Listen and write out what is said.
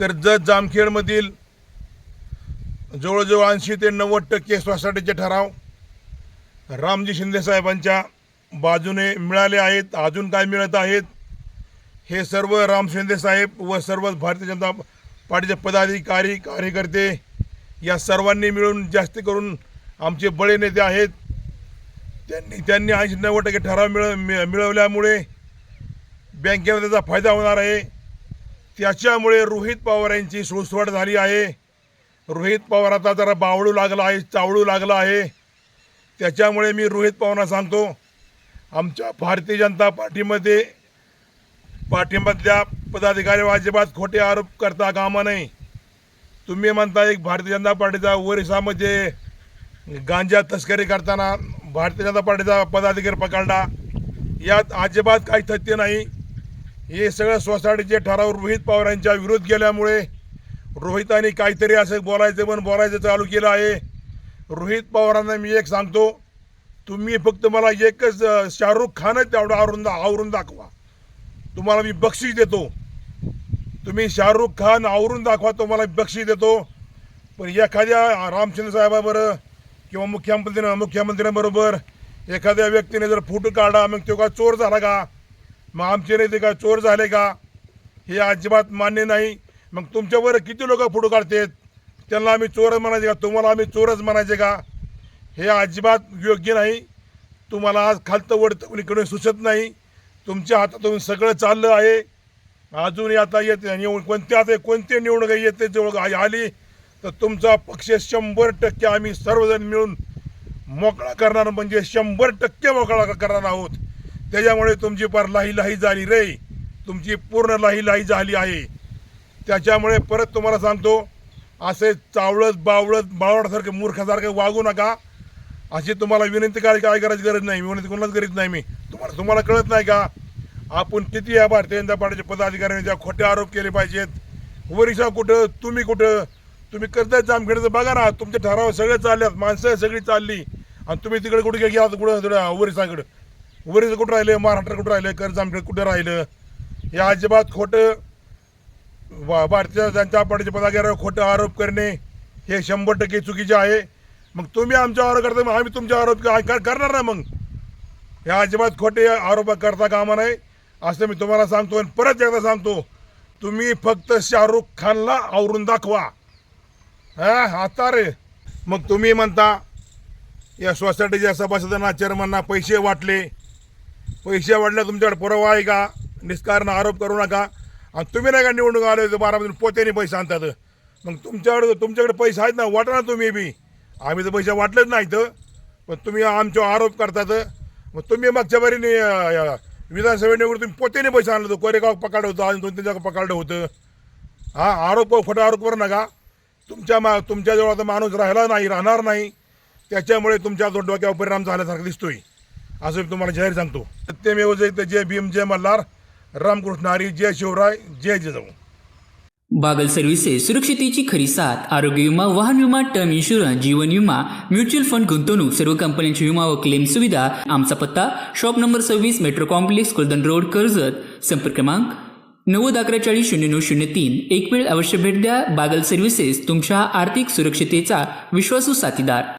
कर्जत जामखेडमधील जवळजवळ 80 ते 90% सोसायटीचे ठराव रामजी शिंदे साहेबांच्या बाजूने मिळाले आहेत. अजून काय मिळत आहेत हे सर्व राम शिंदे साहेब व सर्व भारतीय जनता पार्टीचे पदाधिकारी कार्यकर्ते या सर्वांनी मिळून जास्त करून आमचे बळे नेते आहेत. त्यांनी 80-90% ठराव मिळवल्यामुळे बँकेला त्याचा फायदा होणार आहे. त्याच्यामुळे रोहित पवार यांची सुळसुळाट झाली आहे. रोहित पवार आता जरा बावळू लागला आहे, चावळू लागला आहे. त्याच्यामुळे मी रोहित पवारांना सांगतो, आमच्या भारतीय जनता पार्टीमध्ये पाठिंबातल्या पदाधिकारी अजिबात खोटे आरोप करता कामा नये. तुम्ही म्हणता एक भारतीय जनता पार्टीचा ओरिसामध्ये गांजा तस्करी करताना भारतीय जनता पार्टीचा पदाधिकारी पकडला, यात अजिबात काही तथ्य नाही. हे सगळं सोसायटीचे ठराव रोहित पवारांच्या विरोध केल्यामुळे रोहितांनी काहीतरी असं बोलायचं चालू केलं आहे. रोहित पवारांना मी एक सांगतो, तुम्ही फक्त मला एकच शाहरुख खानच तेवढं आवरून दाखवा, तुम्हाला मी बक्षीस देतो. तुम्ही शाहरुख खान आवरून दाखवा, तुम्हाला बक्षीस देतो. पण एखाद्या रामचंद्र साहेबाबरोबर किंवा मुख्यमंत्र्यांबरोबर एखाद्या व्यक्तीने जर फोटो काढला, मग तो का चोर झाला का? मग आमचे नेते का चोर झाले का? हे अजिबात मान्य नाही. मग तुमच्यावर किती लोक फोटो काढतात, त्यांना आम्ही चोर म्हणायचे का? तुम्हाला आम्ही चोरच म्हणायचे का? हे अजिबात योग्य नाही. तुम्हाला आज खालतं वडतं कोणीकडे सुचत नाही. तुमच्या हातातून सगळं चाललं आहे. अजूनही आता येते कोणते निवडणूक येते जवळ आली तर तुमचा पक्ष 100% आम्ही सर्वजण मिळून मोकळा करणार, म्हणजे 100% मोकळा करणार आहोत. त्याच्यामुळे तुमची फार लाही झाली रे, तुमची पूर्ण लाही झाली आहे. त्याच्यामुळे परत तुम्हाला सांगतो, असे बावळासारखं मूर्खासारखं वागू नका. अशी तुम्हाला विनंती काय करायची गरज नाही. विनंती कोणालाच करीत नाही मी. तुम्हाला कळत नाही का आपण किती या भारतीय जनता पार्टीच्या पदाधिकाऱ्यांनी ज्या खोटे आरोप केले पाहिजेत? वरिष्ठ कुठं, तुम्ही कुठं? तुम्ही कर्जत जामखेडचं बघा ना, तुमचे ठराव सगळे चालल्यात, माणसं सगळी चालली, आणि तुम्ही तिकडे कुठे गेला? कुठं वरिष्ठाकडे? वरिष्ठ कुठं राहिले? महाराष्ट्र कुठं राहिले? कर्जत जामखेड कुठं राहिलं? हे अजिबात खोटं भारतीय जनता पार्टीच्या पदाधिकाऱ्यावर खोटं आरोप करणे हे 100% चुकीचे आहे. मग तुम्ही आमच्यावर करता, मग आम्ही तुमच्यावर आरोप करणार ना. मग हे अजिबात खोटे आरोप करता कामा नये असं मी तुम्हाला सांगतो. आणि परत एकदा सांगतो, तुम्ही फक्त शाहरुख खानला आवरून दाखवा. आता रे मग तुम्ही म्हणता या सोसायटीच्या सभासदांना, चेअरमनना पैसे वाटले तुमच्याकडे पुरावा आहे का? निष्कारण आरोप करू नका. आणि तुम्ही नाही का निवडणूक आले तर बारामधून पोत्याने पैसे आणतात. मग तुमच्याकडे पैसे आहेत ना, वाटा ना तुम्ही बी. आम्ही तर पैसे वाटलेच नाहीत, पण तुम्ही आमच्यावर आरोप करतात. मग तुम्ही मागच्या बारीने विधानसभा निवडून तुम्ही पोत्याने पैसे आणलं होतं, कोरेगाव पकडलं होतं, आणि 2-3 जागा पकडलं होतं. खोटा आरोप करू नका. तुमच्याजवळ आता माणूस राहणार नाही. त्याच्यामुळे तुमच्या डोक्यावर परिणाम झाल्यासारखा दिसतोय, असं मी तुम्हाला जाहीर सांगतो. सत्यमेव जयते. जय भीम, जय मल्हार, रामकृष्ण हरी, जय शिवराय, जय जिजाऊ. बागल सर्व्हिसेस सुरक्षितेची खरी साथ. आरोग्य विमा, वाहन विमा, टर्म इन्शुरन्स, जीवन विमा, म्युच्युअल फंड, गुंतवणूक, सर्व कंपन्यांची विमा व क्लेम सुविधा. आमचा पत्ता shop number 26, metro complex, Kuldan road, Karjat. संपर्क क्रमांक 9011400903. एक वेळ अवश्य भेट द्या. बागल सर्व्हिसेस, तुमच्या आर्थिक सुरक्षितेचा विश्वासू साथीदार.